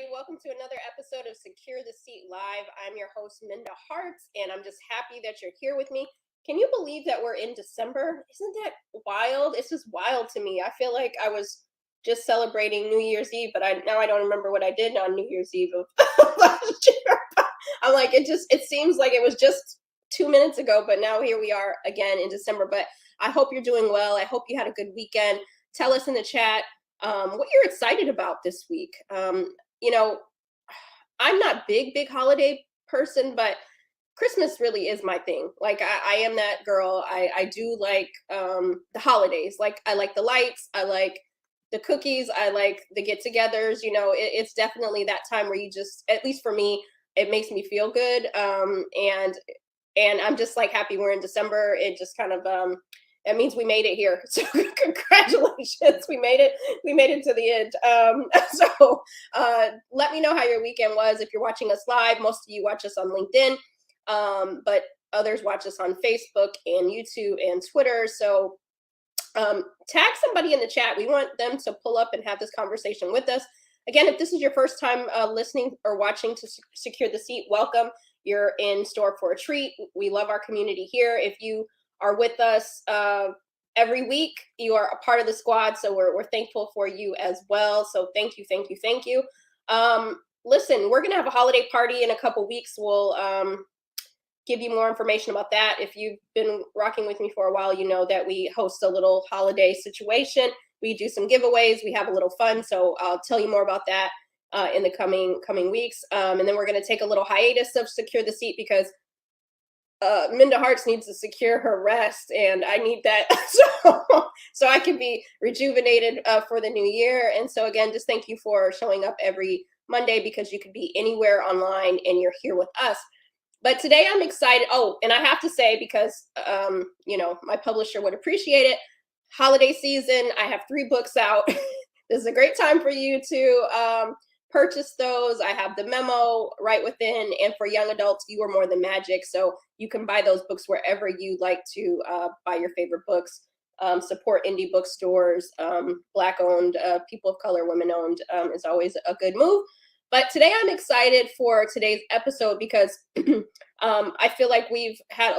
everybody. Welcome to another episode of Secure the Seat Live. I'm your host, Minda Hartz, and I'm just happy that you're here with me. Can you believe that we're in December? Isn't that wild? It's just wild to me. I feel like I was just celebrating New Year's Eve, but now I don't remember what I did on New Year's Eve of last year. I'm like, it seems like it was just 2 minutes ago, but now here we are again in December. But I hope you're doing well. I hope you had a good weekend. Tell us in the chat what you're excited about this week. I'm not big holiday person, but Christmas really is my thing. Like I am that girl. I do like the holidays. Like I like the lights. I like the cookies. I like the get-togethers. It's definitely that time where you just, at least for me, it makes me feel good. And I'm just like happy we're in December. It just kind of that means we made it here. So congratulations. We made it to the end. So let me know how your weekend was. If you're watching us live, most of you watch us on LinkedIn, but others watch us on Facebook and YouTube and Twitter. So tag somebody in the chat. We want them to pull up and have this conversation with us. Again, if this is your first time listening or watching to Secure the Seat, welcome. You're in store for a treat. We love our community here. If you are with us every week, you are a part of the squad, so we're thankful for you as well. So thank you. Listen, we're gonna have a holiday party in a couple weeks. We'll give you more information about that. If you've been rocking with me for a while, you know that we host a little holiday situation. We do some giveaways. We have a little fun, so I'll tell you more about that in the coming weeks. And then we're gonna take a little hiatus of Secure the Seat because Minda Hartz needs to secure her rest, and I need that so I can be rejuvenated for the new year. And so again, just thank you for showing up every Monday, because you could be anywhere online and you're here with us. But today I'm excited. Oh, and I have to say, because my publisher would appreciate it, holiday season, I have 3 books out. This is a great time for you to purchase those. I have the memo right within, and for young adults, You Are More Than Magic. So you can buy those books wherever you like to buy your favorite books. Support indie bookstores, Black-owned, people of color, women-owned is always a good move. But today I'm excited for today's episode because I feel like we've had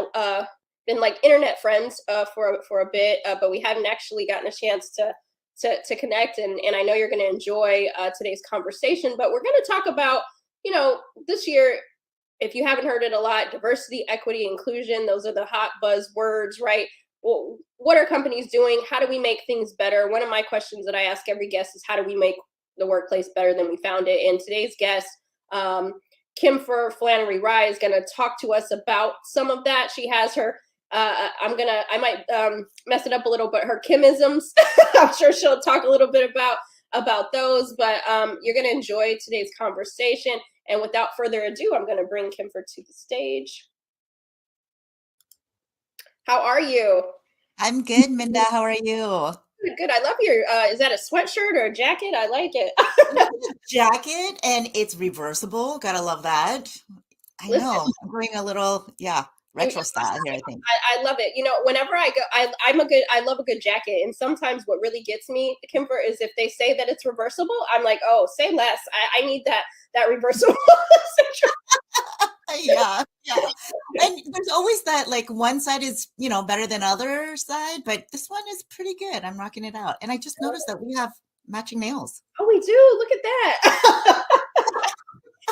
been like internet friends for a bit, but we haven't actually gotten a chance to connect, and I know you're going to enjoy today's conversation. But we're going to talk about, this year, if you haven't heard it a lot, diversity, equity, inclusion. Those are the hot buzzwords, right? Well, what are companies doing? How do we make things better? One of my questions that I ask every guest is, how do we make the workplace better than we found it? And today's guest, Kimfer Flanery-Rye, is going to talk to us about some of that. She has her I might mess it up a little, but her Kimisms, I'm sure she'll talk a little bit about those, but you're going to enjoy today's conversation. And without further ado, I'm going to bring Kimfer to the stage. How are you? I'm good, Minda. How are you? Good. I love your, is that a sweatshirt or a jacket? I like it. Jacket, and it's reversible. Gotta love that. I know. I'm bringing a little, retro style here, I think. I love it. Whenever I go, I love a good jacket. And sometimes what really gets me, Kimfer, is if they say that it's reversible, I'm like, oh, say less. I need that reversible. Yeah. And there's always that, like, one side is, better than other side, but this one is pretty good. I'm rocking it out. And I just noticed that we have matching nails. Oh, we do. Look at that.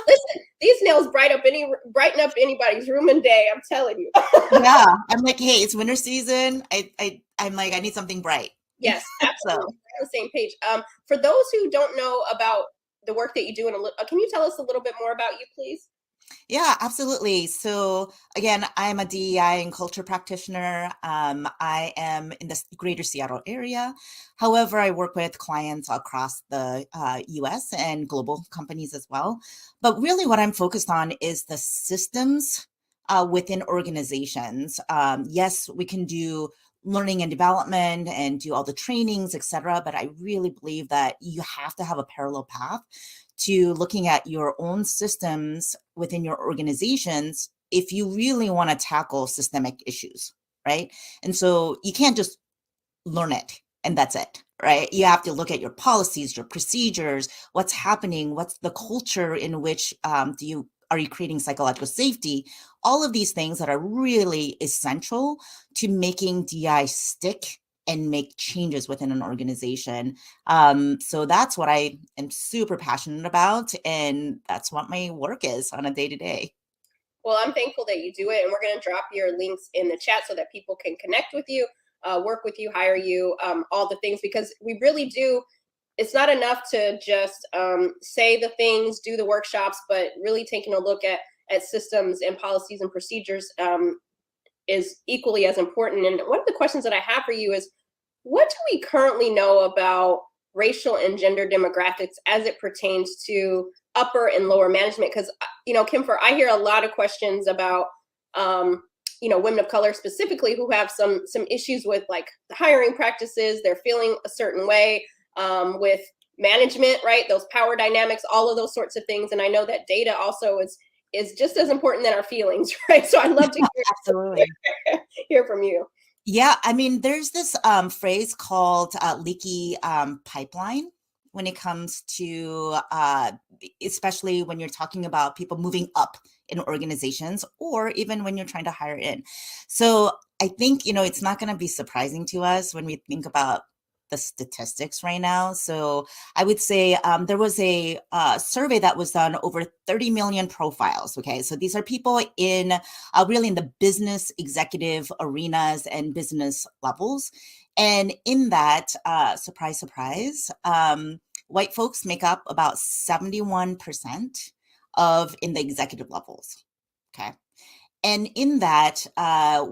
Listen, these nails brighten up anybody's room and day. I'm telling you. Yeah, I'm like, hey, it's winter season. I'm like, I need something bright. Yes, absolutely. We're on the same page. For those who don't know about the work that you do, can you tell us a little bit more about you, please? Yeah, absolutely. So again, I'm a DEI and culture practitioner. I am in the greater Seattle area. However, I work with clients across the US and global companies as well. But really what I'm focused on is the systems within organizations. Yes, we can do learning and development and do all the trainings, etc. But I really believe that you have to have a parallel path to looking at your own systems within your organizations if you really want to tackle systemic issues, right? And so you can't just learn it. and that's it, right? You have to look at your policies, your procedures, what's happening, what's the culture in which are you creating psychological safety? All of these things that are really essential to making DI stick and make changes within an organization. So that's what I am super passionate about, and that's what my work is on a day-to-day. Well, I'm thankful that you do it, and we're going to drop your links in the chat so that people can connect with you, work with you, hire you, all the things, because we really do. It's not enough to just say the things, do the workshops, but really taking a look at systems and policies and procedures is equally as important. And one of the questions that I have for you is, what do we currently know about racial and gender demographics as it pertains to upper and lower management? Because, Kimfer, I hear a lot of questions about, women of color specifically who have some issues with like the hiring practices. They're feeling a certain way with management, right? Those power dynamics, all of those sorts of things. And I know that data also is just as important than our feelings, right? So I'd love to Absolutely. hear from you. Yeah, I mean, there's this phrase called leaky pipeline when it comes to, especially when you're talking about people moving up in organizations, or even when you're trying to hire in. So I think, it's not going to be surprising to us when we think about the statistics right now. So I would say there was a survey that was done over 30 million profiles. Okay, so these are people in really in the business executive arenas and business levels. And in that, surprise, surprise, white folks make up about 71% of in the executive levels. Okay. And in that,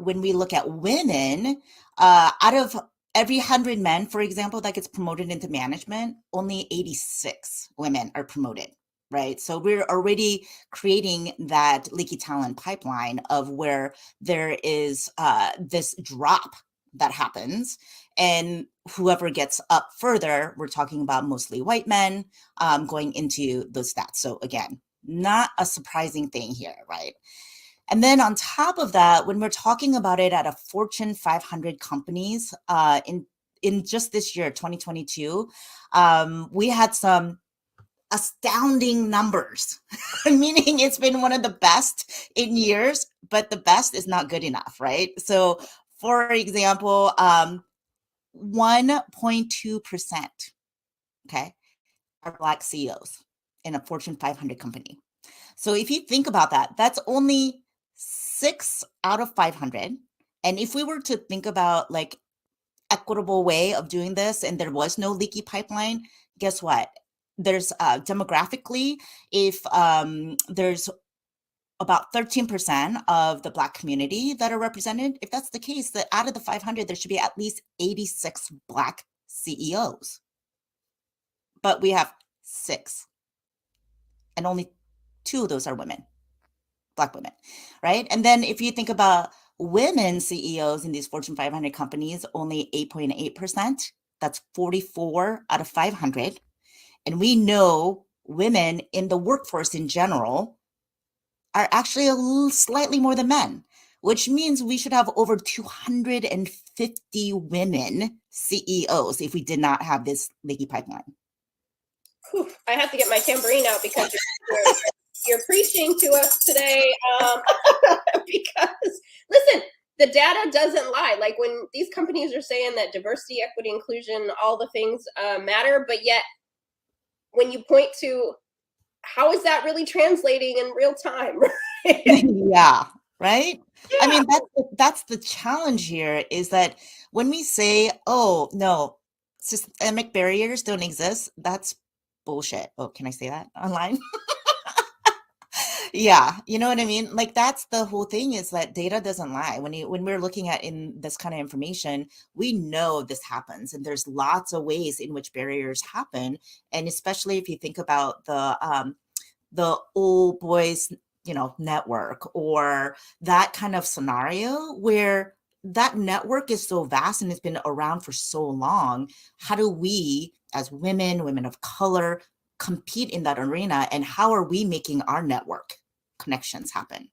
when we look at women, out of every 100 men, for example, that gets promoted into management, only 86 women are promoted, right? So we're already creating that leaky talent pipeline of where there is this drop that happens. And whoever gets up further, we're talking about mostly white men going into those stats. So again, not a surprising thing here, right? And then on top of that, when we're talking about it at a Fortune 500 companies in just this year, 2022, we had some astounding numbers, meaning it's been one of the best in years, but the best is not good enough, right? So for example, 1.2%, okay, are Black CEOs in a Fortune 500 company. So if you think about that, that's only 6 out of 500. And if we were to think about like equitable way of doing this and there was no leaky pipeline, guess what? There's demographically, if there's about 13% of the Black community that are represented, if that's the case, that out of the 500, there should be at least 86 Black CEOs. But we have 6. And only 2 of those are women. Black women, right? And then if you think about women CEOs in these Fortune 500 companies, only 8.8%. That's 44 out of 500. And we know women in the workforce in general are actually slightly more than men, which means we should have over 250 women CEOs if we did not have this leaky pipeline. Whew, I have to get my tambourine out because you're preaching to us today. Because listen, the data doesn't lie. Like when these companies are saying that diversity, equity, inclusion, all the things matter, but yet when you point to how is that really translating in real time? Right? Yeah, right? Yeah. I mean, that's the challenge here is that when we say, oh, no, systemic barriers don't exist, that's bullshit. Oh, can I say that online? Yeah, you know what I mean? Like that's the whole thing is that data doesn't lie. When we're looking at in this kind of information, we know this happens and there's lots of ways in which barriers happen. And especially if you think about the old boys, network or that kind of scenario where that network is so vast and it's been around for so long. How do we as women of color compete in that arena, and how are we making our network connections happen?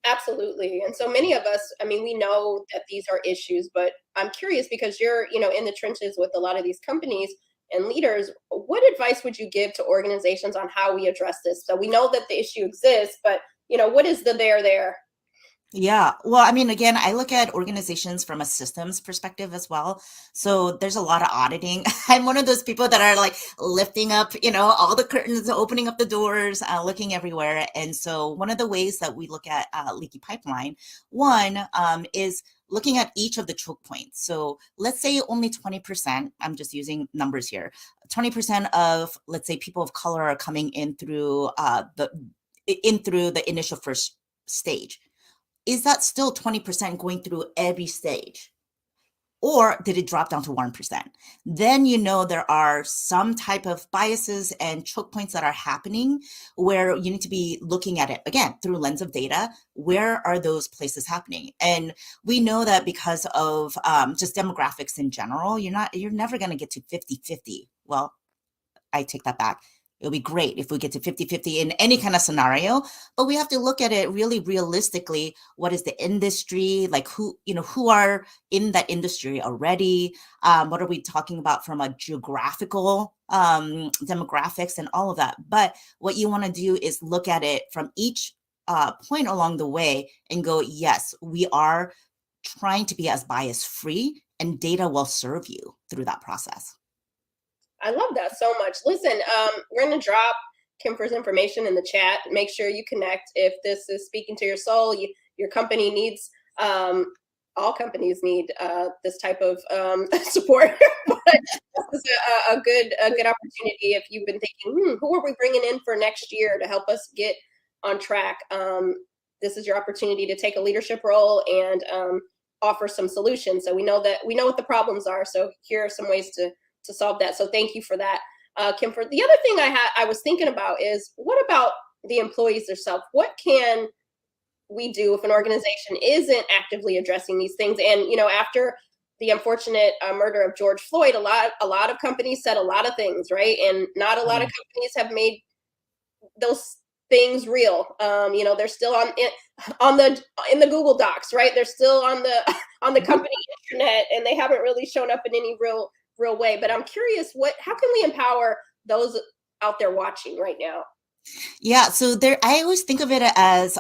Absolutely. And so many of us, I mean, we know that these are issues, but I'm curious because you're, in the trenches with a lot of these companies and leaders. What advice would you give to organizations on how we address this? So we know that the issue exists, but what is the there? Yeah. Well, I mean, again, I look at organizations from a systems perspective as well. So there's a lot of auditing. I'm one of those people that are like lifting up, all the curtains, opening up the doors, looking everywhere. And so one of the ways that we look at leaky pipeline, one is looking at each of the choke points. So let's say only 20%, I'm just using numbers here, 20% of, let's say, people of color are coming in through the initial first stage. Is that still 20% going through every stage? Or did it drop down to 1%? Then there are some type of biases and choke points that are happening where you need to be looking at it, again, through lens of data. Where are those places happening? And we know that because of just demographics in general, you're never going to get to 50-50. Well, I take that back. It'll be great if we get to 50-50 in any kind of scenario, but we have to look at it really realistically. What is the industry? Like who are in that industry already? What are we talking about from a geographical demographics and all of that? But what you want to do is look at it from each point along the way and go, yes, we are trying to be as bias free, and data will serve you through that process. I love that so much. Listen, we're going to drop Kimfer's information in the chat. Make sure you connect if this is speaking to your soul. Your company needs, all companies need this type of support. But this is a good opportunity if you've been thinking, who are we bringing in for next year to help us get on track? This is your opportunity to take a leadership role and offer some solutions. So we know what the problems are. So here are some ways to solve that. So thank you for that, Kimfer. The other thing I was thinking about is, what about the employees themselves? What can we do if an organization isn't actively addressing these things? And after the unfortunate murder of George Floyd, a lot of companies said a lot of things, right? And not a lot of companies have made those things real. They're still in the Google Docs, right? They're still on the company internet, and they haven't really shown up in any real way. But I'm curious, how can we empower those out there watching right now? Yeah, so I always think of it as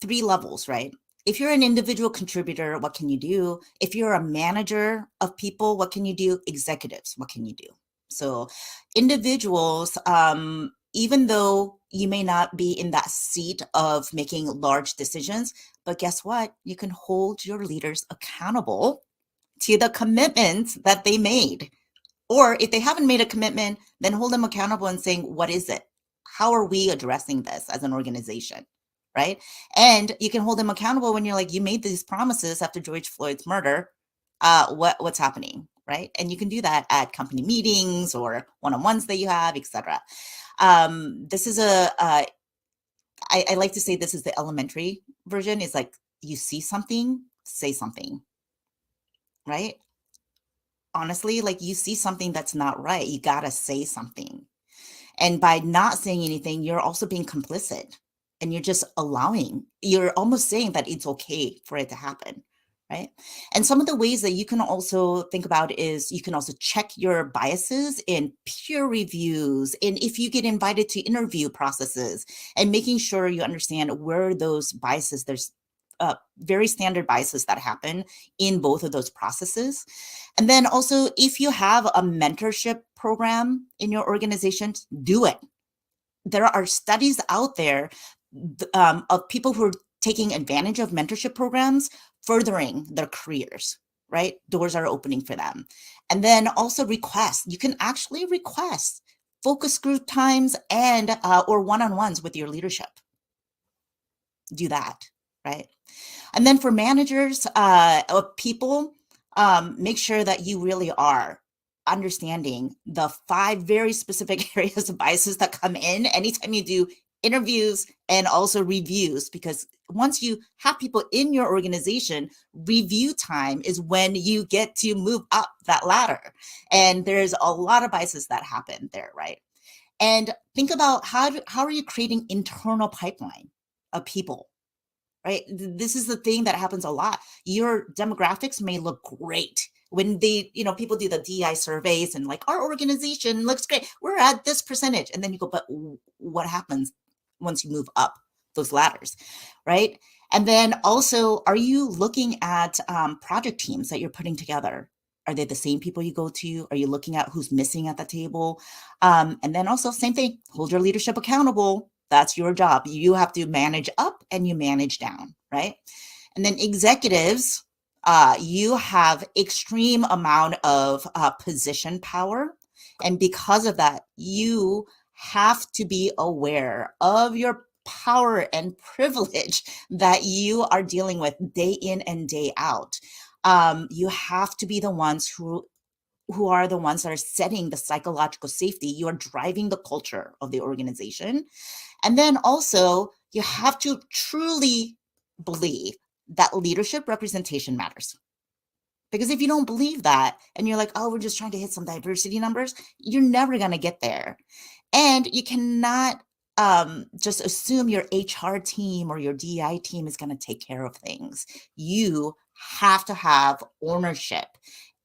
3 levels, right? If you're an individual contributor, what can you do? If you're a manager of people, what can you do? Executives, what can you do? So individuals, even though you may not be in that seat of making large decisions, but guess what? You can hold your leaders accountable to the commitments that they made. Or if they haven't made a commitment, then hold them accountable and saying, what is it? How are we addressing this as an organization? Right? And you can hold them accountable when you're like, you made these promises after George Floyd's murder. What's happening? Right? And you can do that at company meetings or one-on-ones that you have, etc. This is I like to say this is the elementary version. Is like, you see something, say something. Right? Honestly, like, you see something that's not right, you gotta say something. And by not saying anything, you're also being complicit, and you're almost saying that it's okay for it to happen, right? And some of the ways that you can also think about is you can also check your biases in peer reviews, and if you get invited to interview processes, and making sure you understand where those biases, there's very standard biases that happen in both of those processes. And then also, if you have a mentorship program in your organization, do it. There are studies out there of people who are taking advantage of mentorship programs, furthering their careers, right? Doors are opening for them. And then also you can actually request focus group times and or one-on-ones with your leadership. Do that, right? And then for managers of people, make sure that you really are understanding the 5 very specific areas of biases that come in anytime you do interviews and also reviews, because once you have people in your organization, review time is when you get to move up that ladder. And there's a lot of biases that happen there, right? And think about how are you creating internal pipeline of people? right? This is the thing that happens a lot. Your demographics may look great when people do the DEI surveys and like, our organization looks great, we're at this percentage. And then you go, but what happens once you move up those ladders, right? And then also, are you looking at project teams that you're putting together? Are they the same people you go to? Are you looking at who's missing at the table? And then also, same thing, hold your leadership accountable. That's your job. You have to manage up and you manage down, right? And then executives, you have extreme amount of position power. And because of that, you have to be aware of your power and privilege that you are dealing with day in and day out. You have to be the ones who are the ones that are setting the psychological safety. You are driving the culture of the organization. And then also, you have to truly believe that leadership representation matters. Because if you don't believe that, and you're like, oh, we're just trying to hit some diversity numbers, you're never going to get there. And you cannot just assume your HR team or your DEI team is going to take care of things. You have to have ownership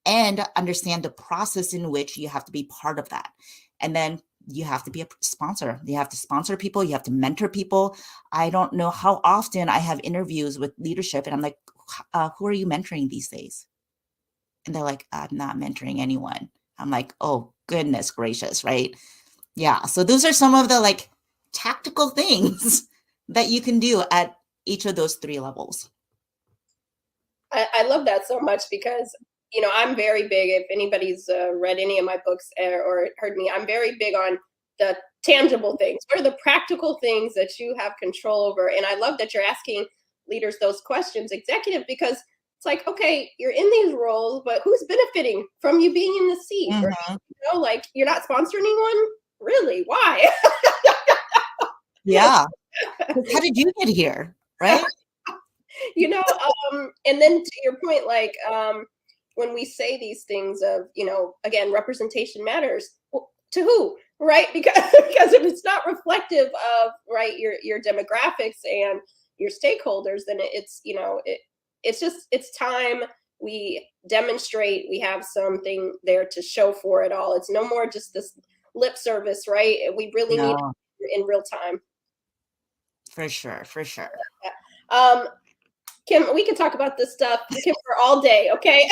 and understand the process in which you have to be part of that. And then you have to be a sponsor. You have to sponsor people. You have to mentor people. I don't know how often I have interviews with leadership and I'm like, who are you mentoring these days? And they're like, I'm not mentoring anyone. I'm like, oh, goodness gracious, right? Yeah. So those are some of the like tactical things that you can do at each of those three levels. I love that so much because, I'm very big, if anybody's read any of my books or heard me, I'm very big on the tangible things. What are the practical things that you have control over? And I love that you're asking leaders those questions, executive, because it's like, okay, you're in these roles, but who's benefiting from you being in the seat? Mm-hmm. Or, like you're not sponsoring anyone? Really? Why? Yeah. How did you get here? Right? And then to your point, like when we say these things of, again, representation matters, well, to who? Right? Because if it's not reflective of your demographics and your stakeholders, then it's time we demonstrate we have something there to show for it all. It's no more just this lip service, right? We really need it in real time. For sure. Yeah. Kim, we can talk about this stuff, Kim, for all day, okay?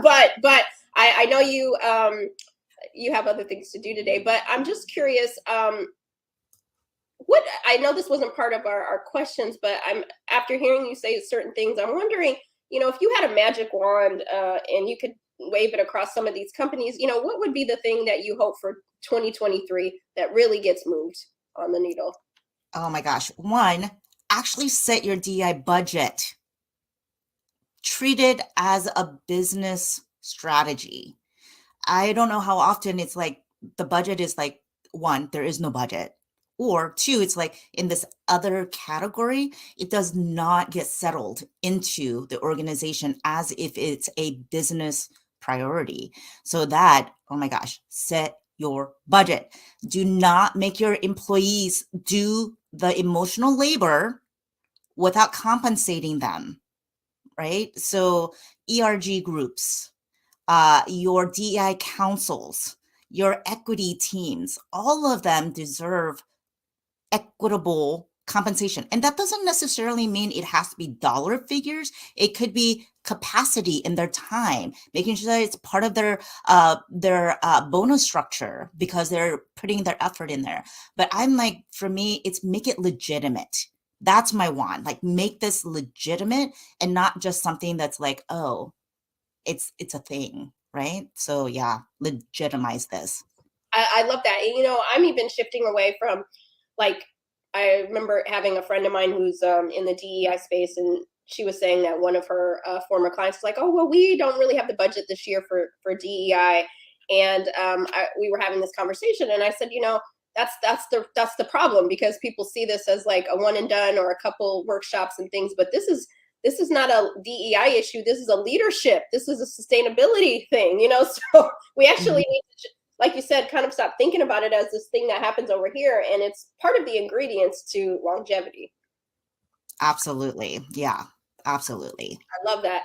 but I know you have other things to do today, but I'm just curious. What I know this wasn't part of our questions, but after hearing you say certain things, I'm wondering, if you had a magic wand and you could wave it across some of these companies, what would be the thing that you hope for 2023 that really gets moved on the needle? Oh my gosh. One, actually set your DEI budget. Treat it as a business strategy. I don't know how often it's like the budget is like, one, there is no budget. Or two, it's like in this other category, it does not get settled into the organization as if it's a business priority. So that, oh my gosh, set your budget. Do not make your employees do the emotional labor without compensating them, right? So ERG groups, your DEI councils, your equity teams, all of them deserve equitable compensation. And that doesn't necessarily mean it has to be dollar figures. It could be capacity in their time, making sure that it's part of their bonus structure because they're putting their effort in there. But I'm like, for me, it's make it legitimate. That's my one. Like, make this legitimate and not just something that's like, oh, it's a thing, right? So yeah, legitimize this. I love that. And, I'm even shifting away from, like, I remember having a friend of mine who's in the DEI space, and she was saying that one of her former clients was like, oh, well, we don't really have the budget this year for DEI. And we were having this conversation, and I said, that's the problem, because people see this as like a one and done or a couple workshops and things, but this is not a DEI issue. This is a leadership. This is a sustainability thing, so we actually need to, like you said, kind of stop thinking about it as this thing that happens over here. And it's part of the ingredients to longevity. Absolutely. Yeah, absolutely. I love that.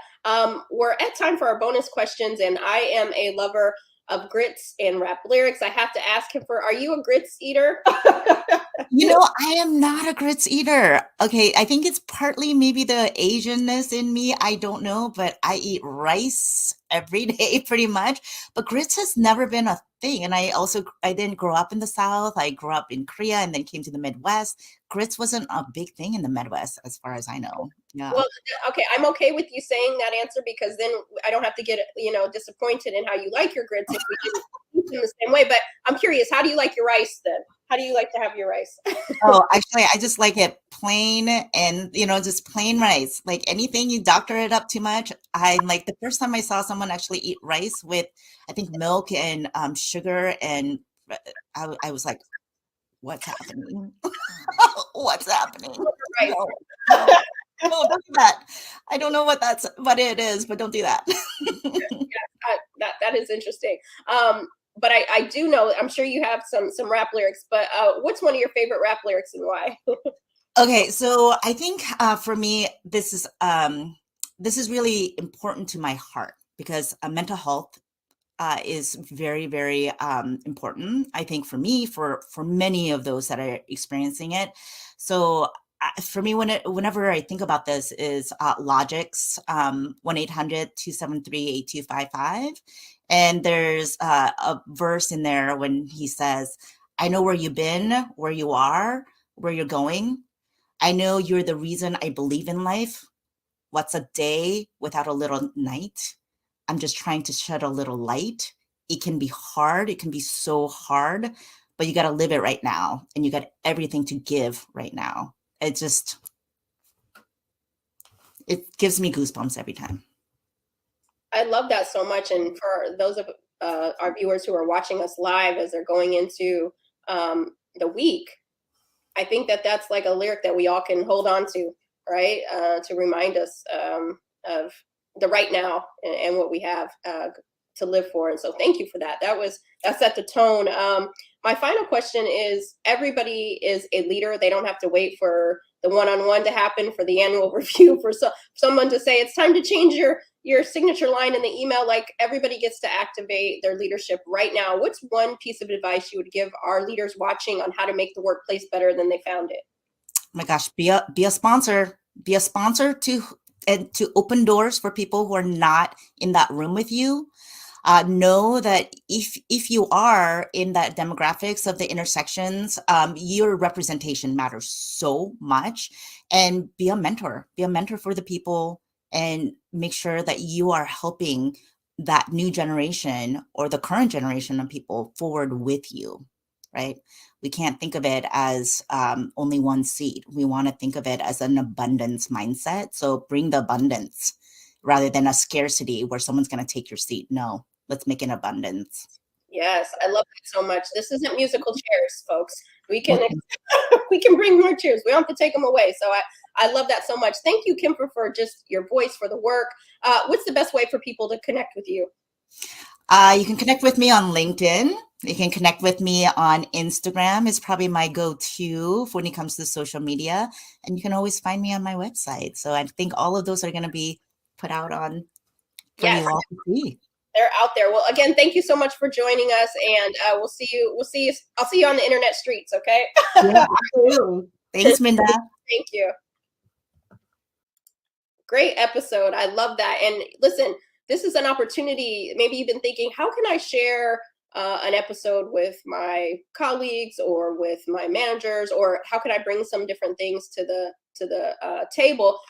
We're at time for our bonus questions, and I am a lover of grits and rap lyrics. I have to ask him for, are you a grits eater? I am not a grits eater. Okay, I think it's partly maybe the Asianness in me. I don't know, but I eat rice every day pretty much. But grits has never been a thing. And I didn't grow up in the South. I grew up in Korea and then came to the Midwest. Grits wasn't a big thing in the Midwest, as far as I know. Yeah. Well, okay, I'm okay with you saying that answer because then I don't have to get, disappointed in how you like your grits if we didn't eat them the same way. But I'm curious, how do you like your rice then? How do you like to have your rice? Oh, actually, I just like it plain and, just plain rice. Like anything you doctor it up too much. I like the first time I saw someone actually eat rice with, I think, milk and sugar, and I was like, what's happening? What's happening? Rice. No, no, don't do that. I don't know what it is, but don't do that. That is interesting. But I do know, I'm sure you have some rap lyrics, but what's one of your favorite rap lyrics and why? Okay, so I think for me, this is really important to my heart because mental health is very, very important. I think for me, for many of those that are experiencing it. So for me, whenever I think about this, is Logic's 1-800-273-8255, and there's a verse in there when he says, "I know where you've been, where you are, where you're going. I know you're the reason I believe in life. What's a day without a little night? I'm just trying to shed a little light. It can be hard. It can be so hard, but you got to live it right now. And you got everything to give right now." It gives me goosebumps every time. I love that so much. And for those of our viewers who are watching us live as they're going into the week, I think that's like a lyric that we all can hold on to, right? To remind us of the right now and what we have to live for. And so thank you for that. That set the tone. My final question is, everybody is a leader. They don't have to wait for the one-on-one to happen, for the annual review, for someone to say it's time to change your signature line in the email. Like, everybody gets to activate their leadership right now. What's one piece of advice you would give our leaders watching on how to make the workplace better than they found it? Oh my gosh, be a sponsor. Be a sponsor to open doors for people who are not in that room with you. Know that if you are in that demographics of the intersections, your representation matters so much. And be a mentor for the people, and make sure that you are helping that new generation or the current generation of people forward with you, right? We can't think of it as only one seat. We want to think of it as an abundance mindset. So bring the abundance rather than a scarcity where someone's going to take your seat. No, let's make an abundance. Yes, I love that so much. This isn't musical chairs, folks. We can we can bring more chairs. We don't have to take them away. So I love that so much. Thank you, Kimfer, for just your voice, for the work. What's the best way for people to connect with you? You can connect with me on LinkedIn. You can connect with me on Instagram. Is probably my go-to when it comes to social media. And you can always find me on my website. So I think all of those are going to be put out on for you all to see. They're out there. Well, again, thank you so much for joining us, and we'll see you. I'll see you on the internet streets. Okay. Yeah, absolutely. Thanks, Minda. Thank you. Great episode. I love that. And listen, this is an opportunity. Maybe you've been thinking, how can I share an episode with my colleagues or with my managers, or how can I bring some different things to the table?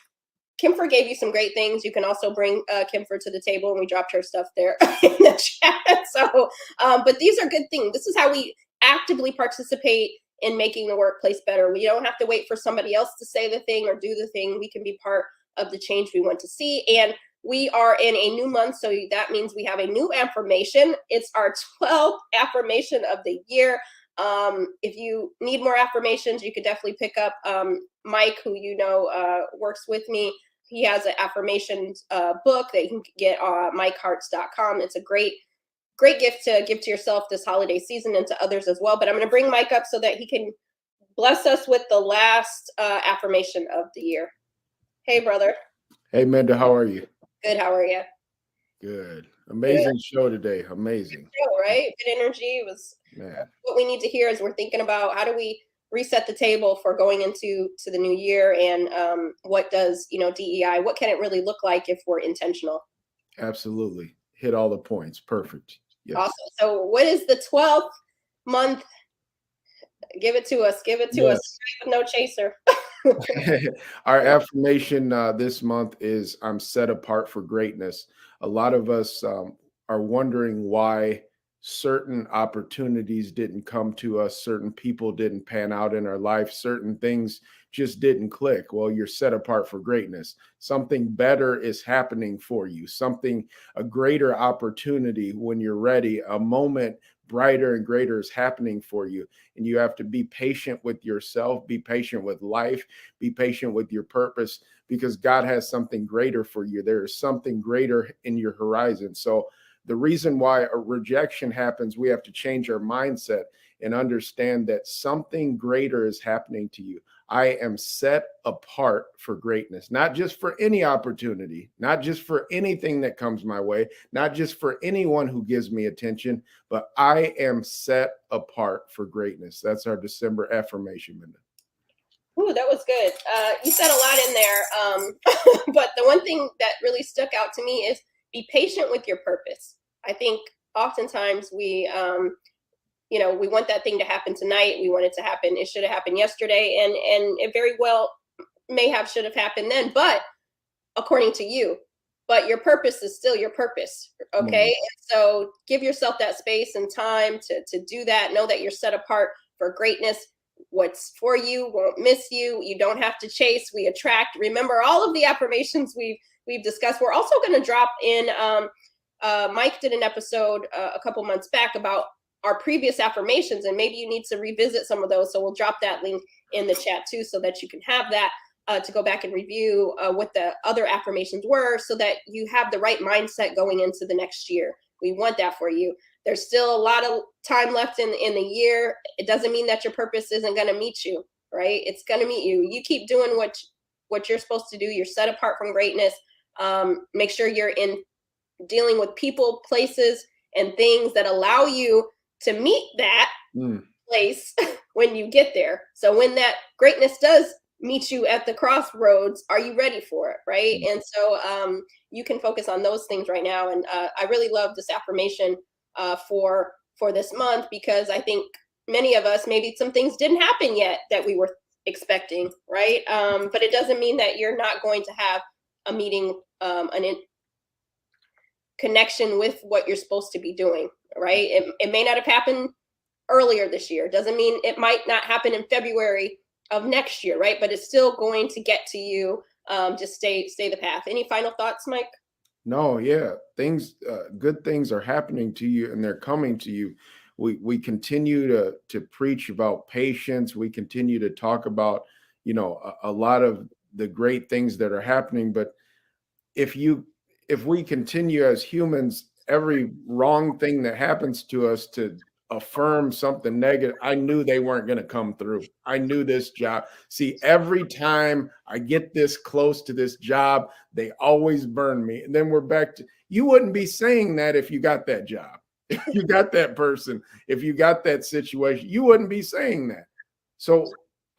Kimfer gave you some great things. You can also bring Kimfer to the table, and we dropped her stuff there in the chat. So, but these are good things. This is how we actively participate in making the workplace better. We don't have to wait for somebody else to say the thing or do the thing. We can be part of the change we want to see. And we are in a new month, so that means we have a new affirmation. It's our 12th affirmation of the year. If you need more affirmations, you could definitely pick up Mike, who works with me. He has an affirmations book that you can get on myhearts.com. It's a great gift to give to yourself this holiday season and to others as well. But I'm going to bring Mike up so that he can bless us with the last affirmation of the year. Hey, brother. Hey, Minda, how are you? Good. How are you? Good. Amazing show today. Amazing. Show, right? Good energy. It was what we need to hear as we're thinking about how do we reset the table for going into the new year, and what does DEI, what can it really look like if we're intentional? Absolutely. Hit all the points. Perfect. Yes. Awesome. So what is the 12th month? Give it to us. Give it to us. Straight with no chaser. Our affirmation this month is I'm set apart for greatness. A lot of us are wondering why certain opportunities didn't come to us, certain people didn't pan out in our life, certain things just didn't click. Well, you're set apart for greatness. Something better is happening for you, a greater opportunity when you're ready, a moment brighter and greater is happening for you. And you have to be patient with yourself, be patient with life, be patient with your purpose, because God has something greater for you. There is something greater in your horizon. So the reason why a rejection happens, we have to change our mindset and understand that something greater is happening to you. I am set apart for greatness, not just for any opportunity, not just for anything that comes my way, not just for anyone who gives me attention, but I am set apart for greatness. That's our December affirmation, Minda. Ooh, that was good. You said a lot in there. But the one thing that really stuck out to me is be patient with your purpose. I think oftentimes we want that thing to happen tonight. We want it to happen. It should have happened yesterday. And it very well should have happened then, but according to you, but your purpose is still your purpose. Okay. And so give yourself that space and time to do that. Know that you're set apart for greatness. What's for you won't miss you. You don't have to chase. We attract. Remember all of the affirmations we've discussed. We're also going to drop in. Mike did an episode a couple months back about our previous affirmations, and maybe you need to revisit some of those. So we'll drop that link in the chat too, so that you can have that to go back and review what the other affirmations were, so that you have the right mindset going into the next year. We want that for you. There's still a lot of time left in the year. It doesn't mean that your purpose isn't going to meet you, right? It's going to meet you. You keep doing what you're supposed to do. You're set apart from greatness. Make sure you're dealing with people, places, and things that allow you to meet that place when you get there. So when that greatness does meet you at the crossroads, are you ready for it, right? And so you can focus on those things right now. And I really love this affirmation for this month, because I think many of us, maybe some things didn't happen yet that we were expecting, right? But it doesn't mean that you're not going to have a meeting, connection with what you're supposed to be doing, right? It may not have happened earlier this year. Doesn't mean it might not happen in February of next year, right? But it's still going to get to you. Just stay the path. Any final thoughts, Mike? No, yeah. Good things are happening to you, and they're coming to you. We continue to preach about patience. We continue to talk about, a lot of the great things that are happening. But if we continue as humans, every wrong thing that happens to us to affirm something negative, I knew they weren't going to come through. I knew this job. See, every time I get this close to this job, they always burn me. And then we're back to, you wouldn't be saying that if you got that job, if you got that person, if you got that situation, you wouldn't be saying that. So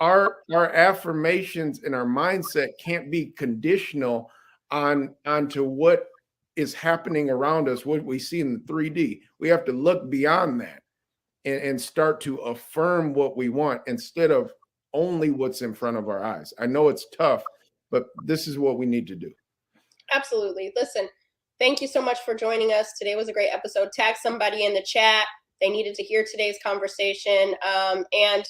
our affirmations and our mindset can't be conditional onto what is happening around us, what we see in the 3D. We have to look beyond that and start to affirm what we want instead of only what's in front of our eyes. I know it's tough, but this is what we need to do. Absolutely. Listen, thank you so much for joining us. Today was a great episode. Tag somebody in the chat. They needed to hear today's conversation. And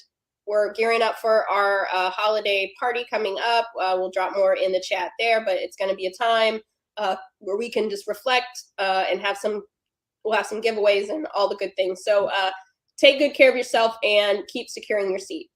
we're gearing up for our holiday party coming up. We'll drop more in the chat there, but it's going to be a time where we can just reflect and we'll have some giveaways and all the good things. So take good care of yourself and keep securing your seat.